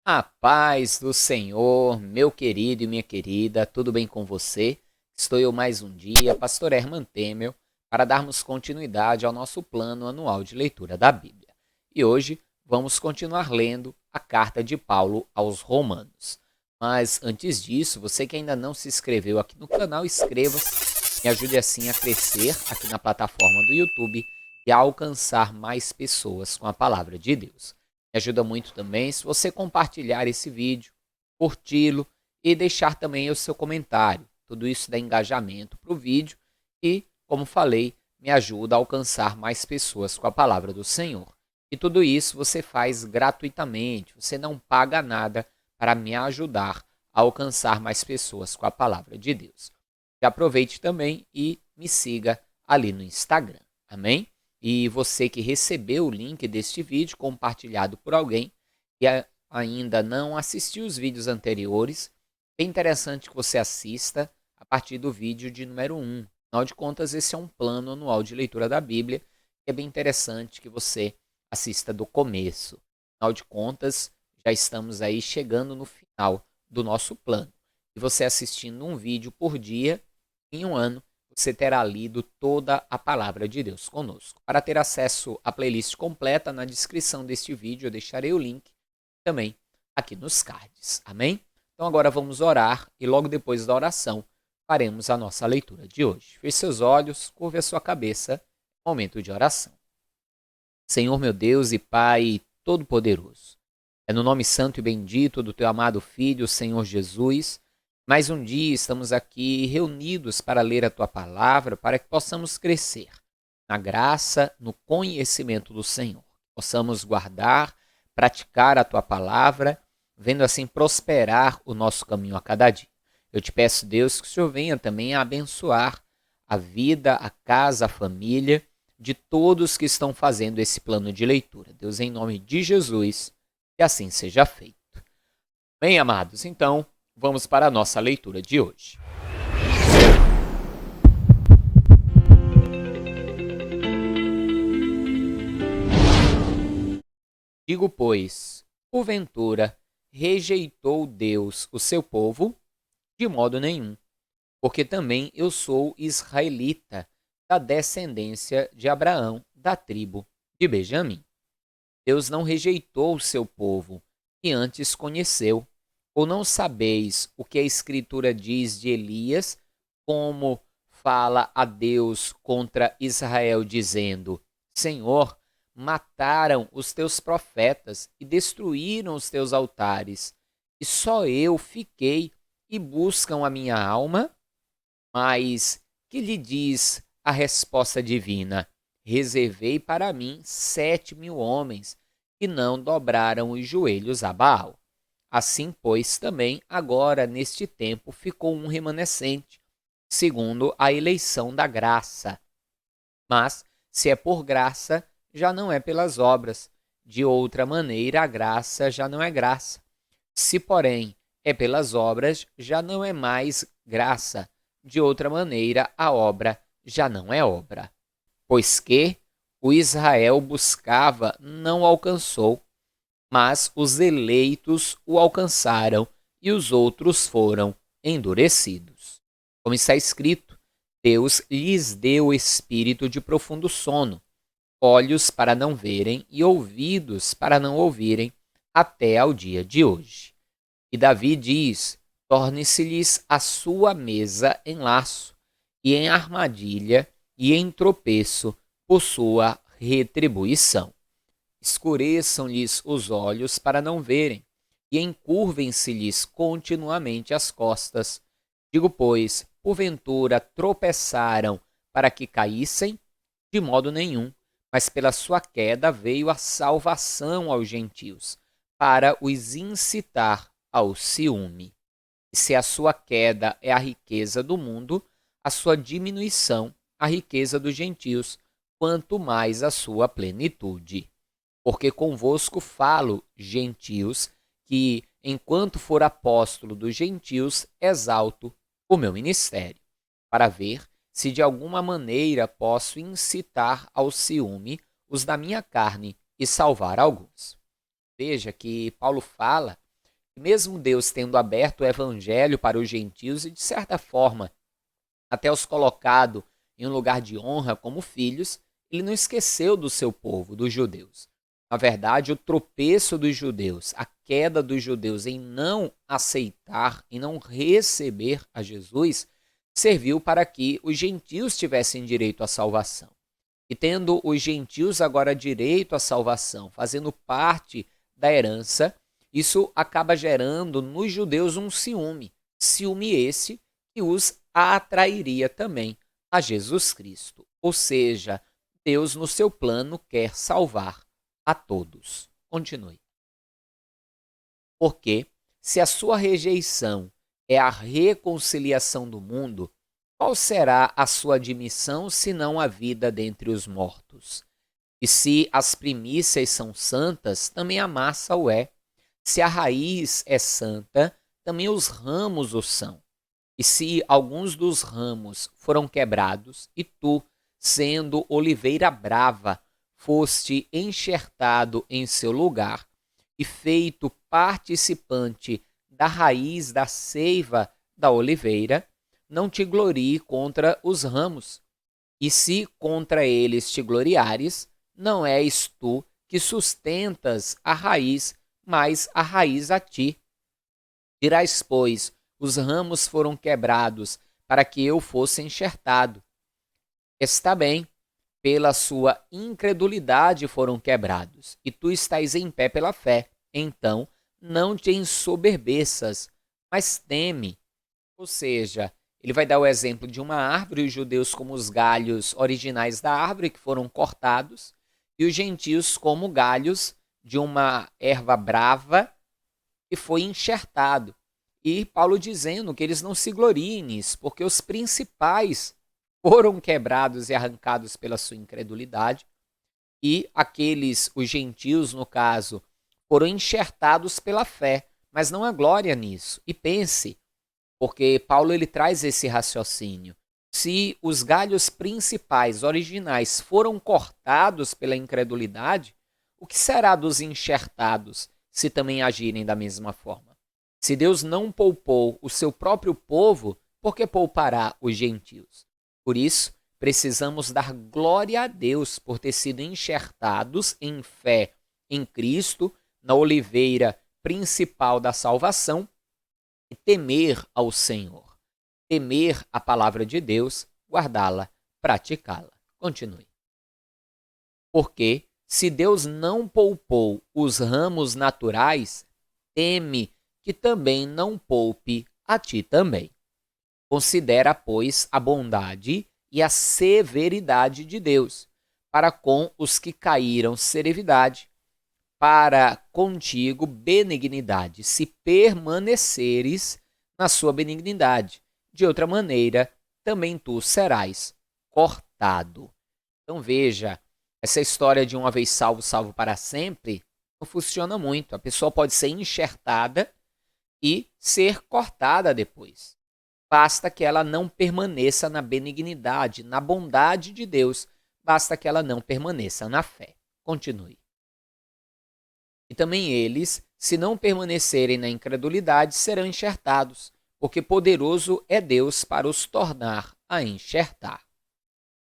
A paz do Senhor, meu querido e minha querida, tudo bem com você? Estou eu mais um dia, Pastor Herman Temel, para darmos continuidade ao nosso plano anual de leitura da Bíblia. E hoje vamos continuar lendo a carta de Paulo aos Romanos. Mas antes disso, você que ainda não se inscreveu aqui no canal, inscreva-se, me ajude assim a crescer aqui na plataforma do YouTube e a alcançar mais pessoas com a palavra de Deus. Me ajuda muito também se você compartilhar esse vídeo, curti-lo e deixar também o seu comentário. Tudo isso dá engajamento para o vídeo e, como falei, me ajuda a alcançar mais pessoas com a palavra do Senhor. E tudo isso você faz gratuitamente, você não paga nada para me ajudar a alcançar mais pessoas com a palavra de Deus. E aproveite também e me siga ali no Instagram. Amém? E você que recebeu o link deste vídeo compartilhado por alguém e ainda não assistiu os vídeos anteriores, é interessante que você assista a partir do vídeo de número 1. Afinal de contas, esse é um plano anual de leitura da Bíblia e é bem interessante que você assista do começo. Afinal de contas, já estamos aí chegando no final do nosso plano. E você assistindo um vídeo por dia, em um ano, você terá lido toda a palavra de Deus conosco. Para ter acesso à playlist completa, na descrição deste vídeo eu deixarei o link também aqui nos cards. Amém? Então agora vamos orar e logo depois da oração faremos a nossa leitura de hoje. Feche seus olhos, curve a sua cabeça. Momento de oração. Senhor meu Deus e Pai Todo-Poderoso, é no nome santo e bendito do Teu amado Filho, Senhor Jesus, mais um dia estamos aqui reunidos para ler a Tua Palavra, para que possamos crescer na graça, no conhecimento do Senhor. Possamos guardar, praticar a Tua Palavra, vendo assim prosperar o nosso caminho a cada dia. Eu te peço, Deus, que o Senhor venha também a abençoar a vida, a casa, a família de todos que estão fazendo esse plano de leitura. Deus, em nome de Jesus, que assim seja feito. Bem, amados, então, vamos para a nossa leitura de hoje. Digo, pois, porventura, rejeitou Deus o seu povo? De modo nenhum, porque também eu sou israelita, da descendência de Abraão, da tribo de Benjamim. Deus não rejeitou o seu povo, que antes conheceu. Ou não sabeis o que a Escritura diz de Elias, como fala a Deus contra Israel, dizendo: Senhor, mataram os teus profetas e destruíram os teus altares, e só eu fiquei e buscam a minha alma? Mas que lhe diz a resposta divina? Reservei para mim 7.000 homens que não dobraram os joelhos a Baal. Assim, pois, também agora, neste tempo, ficou um remanescente, segundo a eleição da graça. Mas, se é por graça, já não é pelas obras. De outra maneira, a graça já não é graça. Se, porém, é pelas obras, já não é mais graça. De outra maneira, a obra já não é obra. Pois que o Israel buscava, não alcançou, mas os eleitos o alcançaram e os outros foram endurecidos. Como está escrito, Deus lhes deu espírito de profundo sono, olhos para não verem e ouvidos para não ouvirem, até ao dia de hoje. E Davi diz: torne-se-lhes a sua mesa em laço, e em armadilha, e em tropeço, por sua retribuição. Escureçam-lhes os olhos para não verem, e encurvem-se-lhes continuamente as costas. Digo, pois, porventura tropeçaram para que caíssem? De modo nenhum, mas pela sua queda veio a salvação aos gentios, para os incitar ao ciúme. E se a sua queda é a riqueza do mundo, a sua diminuição a riqueza dos gentios, quanto mais a sua plenitude. Porque convosco falo, gentios, que, enquanto for apóstolo dos gentios, exalto o meu ministério, para ver se de alguma maneira posso incitar ao ciúme os da minha carne e salvar alguns. Veja que Paulo fala Mesmo Deus tendo aberto o evangelho para os gentios e, de certa forma, até os colocado em um lugar de honra como filhos, ele não esqueceu do seu povo, dos judeus. Na verdade, o tropeço dos judeus, a queda dos judeus em não aceitar, em não receber a Jesus, serviu para que os gentios tivessem direito à salvação. E tendo os gentios agora direito à salvação, fazendo parte da herança, isso acaba gerando nos judeus um ciúme. Ciúme esse que os atrairia também a Jesus Cristo. Ou seja, Deus, no seu plano, quer salvar a todos. Continue. Porque se a sua rejeição é a reconciliação do mundo, qual será a sua admissão senão a vida dentre os mortos? E se as primícias são santas, também a massa o é. Se a raiz é santa, também os ramos o são. E se alguns dos ramos foram quebrados, e tu, sendo oliveira brava, foste enxertado em seu lugar, e feito participante da raiz da seiva da oliveira, não te glorie contra os ramos. E se contra eles te gloriares, não és tu que sustentas a raiz, mas a raiz a ti. Dirás, pois, os ramos foram quebrados para que eu fosse enxertado. Está bem, pela sua incredulidade foram quebrados, e tu estás em pé pela fé. Então, não te ensoberbeças, mas teme. Ou seja, ele vai dar o exemplo de uma árvore, os judeus como os galhos originais da árvore que foram cortados, e os gentios como galhos de uma erva brava que foi enxertado. E Paulo dizendo que eles não se gloriem nisso, porque os principais foram quebrados e arrancados pela sua incredulidade, e aqueles, os gentios no caso, foram enxertados pela fé, mas não há glória nisso. E pense, porque Paulo ele traz esse raciocínio. Se os galhos principais, originais, foram cortados pela incredulidade, o que será dos enxertados se também agirem da mesma forma? Se Deus não poupou o seu próprio povo, por que poupará os gentios? Por isso, precisamos dar glória a Deus por ter sido enxertados em fé em Cristo, na oliveira principal da salvação, e temer ao Senhor. Temer a palavra de Deus, guardá-la, praticá-la. Continue. Porque se Deus não poupou os ramos naturais, teme que também não poupe a ti também. Considera, pois, a bondade e a severidade de Deus, para com os que caíram severidade, para contigo benignidade, se permaneceres na sua benignidade. De outra maneira, também tu serás cortado. Então veja, essa história de uma vez salvo, salvo para sempre, não funciona muito. A pessoa pode ser enxertada e ser cortada depois. Basta que ela não permaneça na benignidade, na bondade de Deus. Basta que ela não permaneça na fé. Continue. E também eles, se não permanecerem na incredulidade, serão enxertados, porque poderoso é Deus para os tornar a enxertar.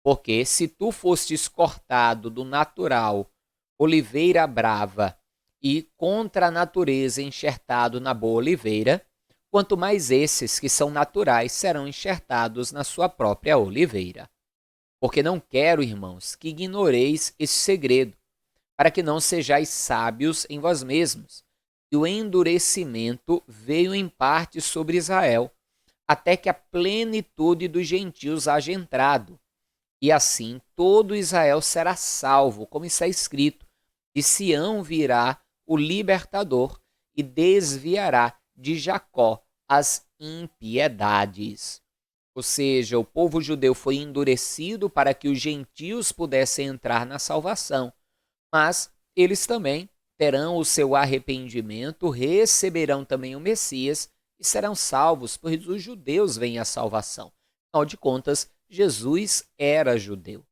Porque se tu fostes cortado do natural, oliveira brava, e contra a natureza enxertado na boa oliveira, quanto mais esses que são naturais serão enxertados na sua própria oliveira. Porque não quero, irmãos, que ignoreis esse segredo, para que não sejais sábios em vós mesmos. E o endurecimento veio em parte sobre Israel, até que a plenitude dos gentios haja entrado. E assim todo Israel será salvo, como está escrito, de Sião virá o libertador e desviará de Jacó as impiedades. Ou seja, o povo judeu foi endurecido para que os gentios pudessem entrar na salvação, mas eles também terão o seu arrependimento, receberão também o Messias e serão salvos, pois os judeus vêm à salvação. Afinal de contas, Jesus era judeu.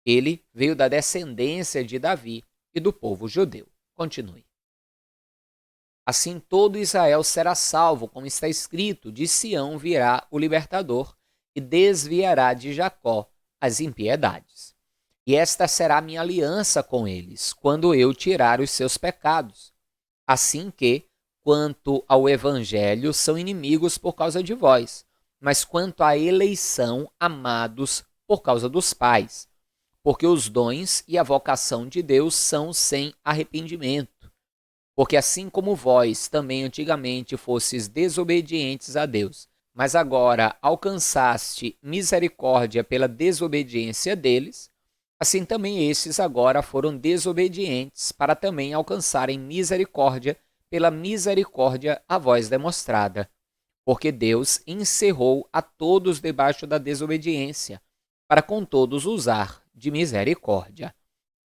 Ele veio da descendência de Davi e do povo judeu. Continue. Assim todo Israel será salvo, como está escrito: de Sião virá o libertador e desviará de Jacó as impiedades. E esta será a minha aliança com eles, quando eu tirar os seus pecados. Assim que, quanto ao evangelho, são inimigos por causa de vós, mas quanto à eleição, amados por causa dos pais, porque os dons e a vocação de Deus são sem arrependimento. Porque assim como vós também antigamente fostes desobedientes a Deus, mas agora alcançaste misericórdia pela desobediência deles, assim também estes agora foram desobedientes para também alcançarem misericórdia pela misericórdia a vós demonstrada. Porque Deus encerrou a todos debaixo da desobediência, para com todos usar de misericórdia.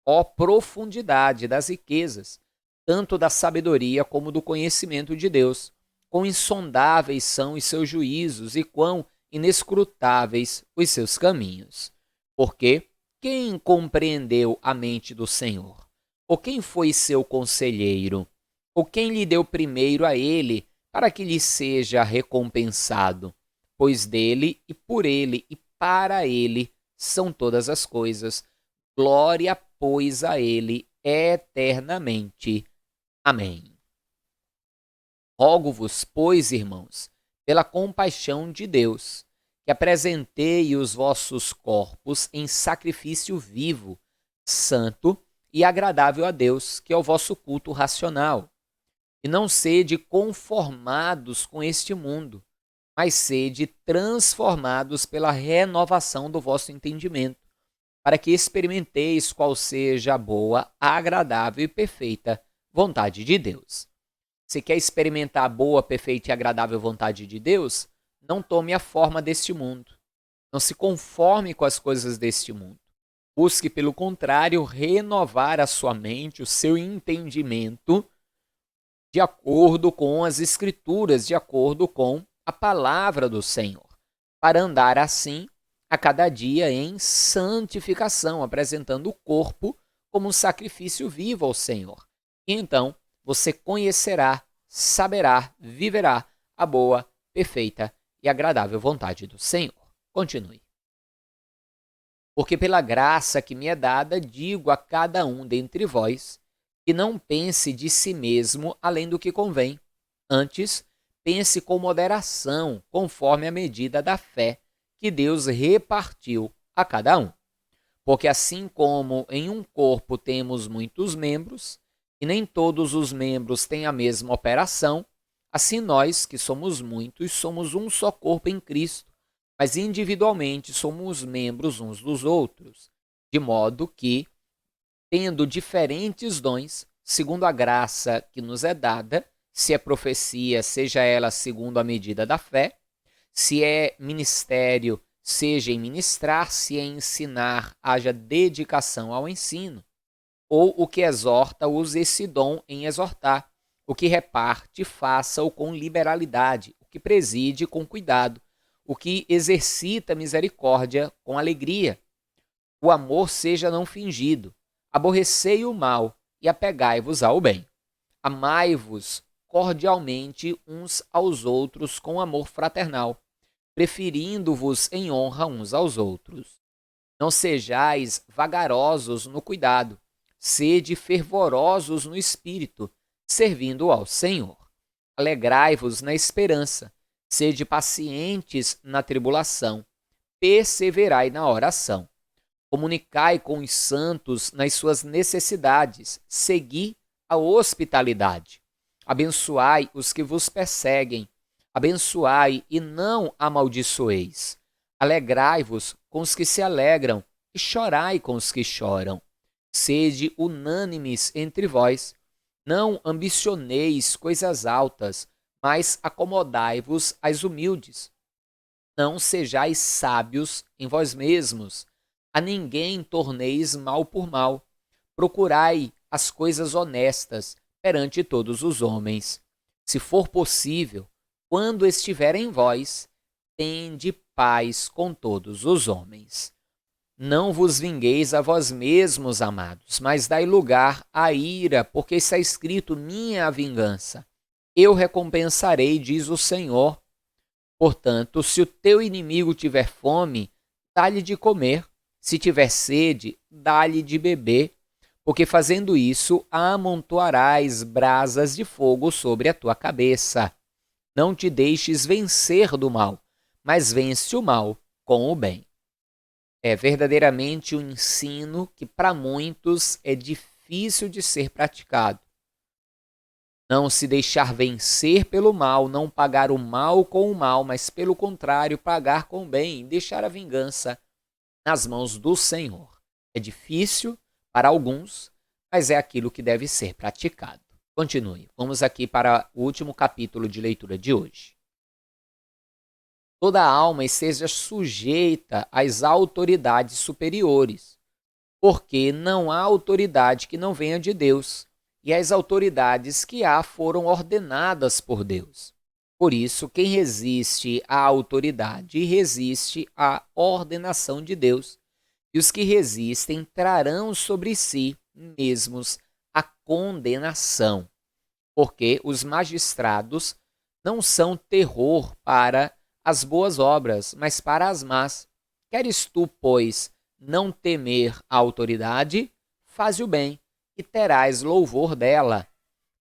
Ó profundidade das riquezas, tanto da sabedoria como do conhecimento de Deus! Quão insondáveis são os seus juízos e quão inescrutáveis os seus caminhos. Porque quem compreendeu a mente do Senhor? Ou quem foi seu conselheiro? Ou quem lhe deu primeiro a ele, para que lhe seja recompensado? Pois dele e por ele e para ele são todas as coisas. Glória, pois, a ele eternamente. Amém. Rogo-vos, pois, irmãos, pela compaixão de Deus, que apresentei os vossos corpos em sacrifício vivo, santo e agradável a Deus, que é o vosso culto racional. E não sede conformados com este mundo, mas sede transformados pela renovação do vosso entendimento, para que experimenteis qual seja a boa, agradável e perfeita vontade de Deus. Se quer experimentar a boa, perfeita e agradável vontade de Deus, não tome a forma deste mundo. Não se conforme com as coisas deste mundo. Busque, pelo contrário, renovar a sua mente, o seu entendimento, de acordo com as Escrituras, de acordo com a palavra do Senhor, para andar assim a cada dia em santificação, apresentando o corpo como um sacrifício vivo ao Senhor. E então você conhecerá, saberá, viverá a boa, perfeita e agradável vontade do Senhor. Continue. Porque pela graça que me é dada, digo a cada um dentre vós, que não pense de si mesmo além do que convém. Antes, pense com moderação, conforme a medida da fé que Deus repartiu a cada um. Porque assim como em um corpo temos muitos membros, e nem todos os membros têm a mesma operação, assim nós, que somos muitos, somos um só corpo em Cristo, mas individualmente somos membros uns dos outros, de modo que, tendo diferentes dons, segundo a graça que nos é dada, se é profecia, seja ela segundo a medida da fé, se é ministério, seja em ministrar, se é ensinar, haja dedicação ao ensino, ou o que exorta, use esse dom em exortar, o que reparte, faça-o com liberalidade, o que preside, com cuidado, o que exercita misericórdia, com alegria. O amor seja não fingido, aborrecei o mal e apegai-vos ao bem. Amai-vos cordialmente uns aos outros com amor fraternal, preferindo-vos em honra uns aos outros. Não sejais vagarosos no cuidado, sede fervorosos no espírito, servindo ao Senhor. Alegrai-vos na esperança, sede pacientes na tribulação, perseverai na oração. Comunicai com os santos nas suas necessidades, segui a hospitalidade. Abençoai os que vos perseguem, abençoai e não amaldiçoeis. Alegrai-vos com os que se alegram e chorai com os que choram. Sede unânimes entre vós, não ambicioneis coisas altas, mas acomodai-vos às humildes. Não sejais sábios em vós mesmos, a ninguém torneis mal por mal. Procurai as coisas honestas perante todos os homens. Se for possível, quando estiver em vós, tende paz com todos os homens. Não vos vingueis a vós mesmos, amados, mas dai lugar à ira, porque está escrito: minha é a vingança, eu recompensarei, diz o Senhor. Portanto, se o teu inimigo tiver fome, dá-lhe de comer. Se tiver sede, dá-lhe de beber, porque fazendo isso, amontoarás brasas de fogo sobre a tua cabeça. Não te deixes vencer do mal, mas vence o mal com o bem. É verdadeiramente um ensino que para muitos é difícil de ser praticado. Não se deixar vencer pelo mal, não pagar o mal com o mal, mas pelo contrário, pagar com o bem, deixar a vingança nas mãos do Senhor. É difícil para alguns, mas é aquilo que deve ser praticado. Continue. Vamos aqui para o último capítulo de leitura de hoje. Toda alma esteja sujeita às autoridades superiores, porque não há autoridade que não venha de Deus, e as autoridades que há foram ordenadas por Deus. Por isso, quem resiste à autoridade resiste à ordenação de Deus, e os que resistem trarão sobre si mesmos a condenação, porque os magistrados não são terror para as boas obras, mas para as más. Queres tu, pois, não temer a autoridade? Faze o bem, e terás louvor dela,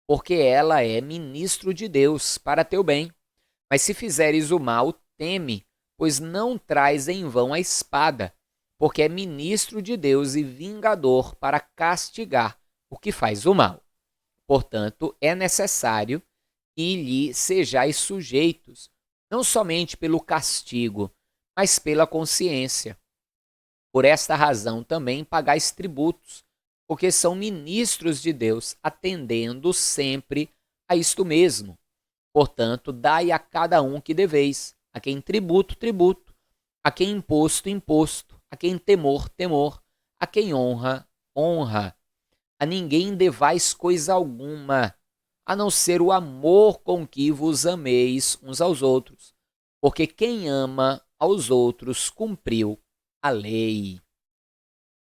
porque ela é ministro de Deus para teu bem. Mas se fizeres o mal, teme, pois não traz em vão a espada, porque é ministro de Deus e vingador para castigar o que faz o mal. Portanto, é necessário que lhe sejais sujeitos, não somente pelo castigo, mas pela consciência. Por esta razão também pagais tributos, porque são ministros de Deus, atendendo sempre a isto mesmo. Portanto, dai a cada um que deveis, a quem tributo, tributo, a quem imposto, imposto, a quem temor, temor, a quem honra, honra. A ninguém devais coisa alguma, a não ser o amor com que vos ameis uns aos outros, porque quem ama aos outros cumpriu a lei.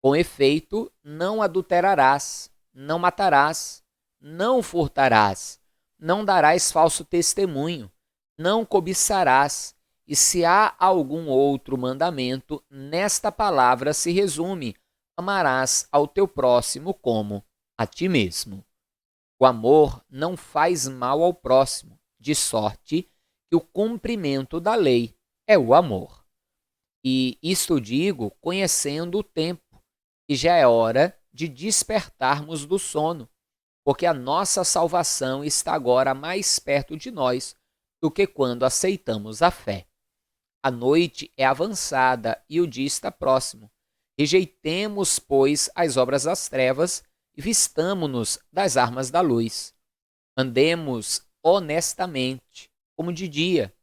Com efeito, não adulterarás, não matarás, não furtarás, não darás falso testemunho, não cobiçarás, e se há algum outro mandamento, nesta palavra se resume: amarás ao teu próximo como a ti mesmo. O amor não faz mal ao próximo, de sorte que o cumprimento da lei é o amor. E isto digo conhecendo o tempo, que já é hora de despertarmos do sono, porque a nossa salvação está agora mais perto de nós do que quando aceitamos a fé. A noite é avançada e o dia está próximo. Rejeitemos, pois, as obras das trevas e vistamo-nos das armas da luz. Andemos honestamente, como de dia,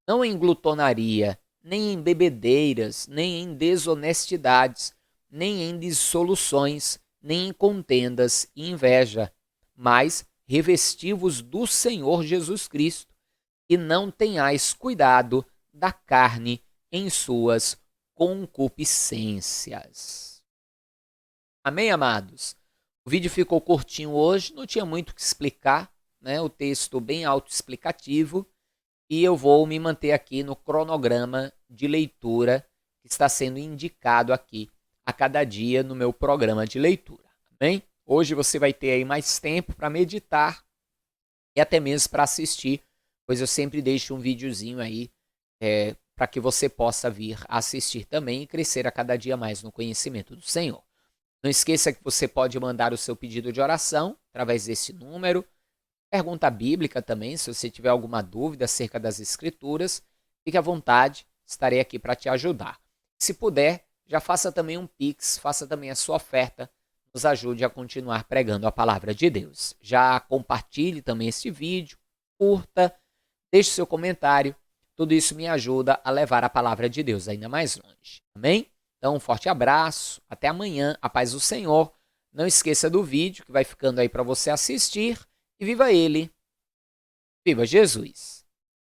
não em glutonaria, nem em bebedeiras, nem em desonestidades, nem em dissoluções, nem em contendas e inveja, mas revesti-vos do Senhor Jesus Cristo, e não tenhais cuidado da carne em suas concupiscências. Amém, amados? O vídeo ficou curtinho hoje, não tinha muito o que explicar, né? O texto bem autoexplicativo, e eu vou me manter aqui no cronograma de leitura que está sendo indicado aqui a cada dia no meu programa de leitura. Amém? Hoje você vai ter aí mais tempo para meditar e até mesmo para assistir, pois eu sempre deixo um videozinho aí para que você possa vir assistir também e crescer a cada dia mais no conhecimento do Senhor. Não esqueça que você pode mandar o seu pedido de oração através desse número, pergunta bíblica também, se você tiver alguma dúvida acerca das Escrituras, fique à vontade, estarei aqui para te ajudar. Se puder, já faça também um Pix, faça também a sua oferta, nos ajude a continuar pregando a palavra de Deus. Já compartilhe também este vídeo, curta, deixe seu comentário, tudo isso me ajuda a levar a palavra de Deus ainda mais longe. Amém? Então, um forte abraço, até amanhã, a paz do Senhor. Não esqueça do vídeo que vai ficando aí para você assistir e viva ele, viva Jesus!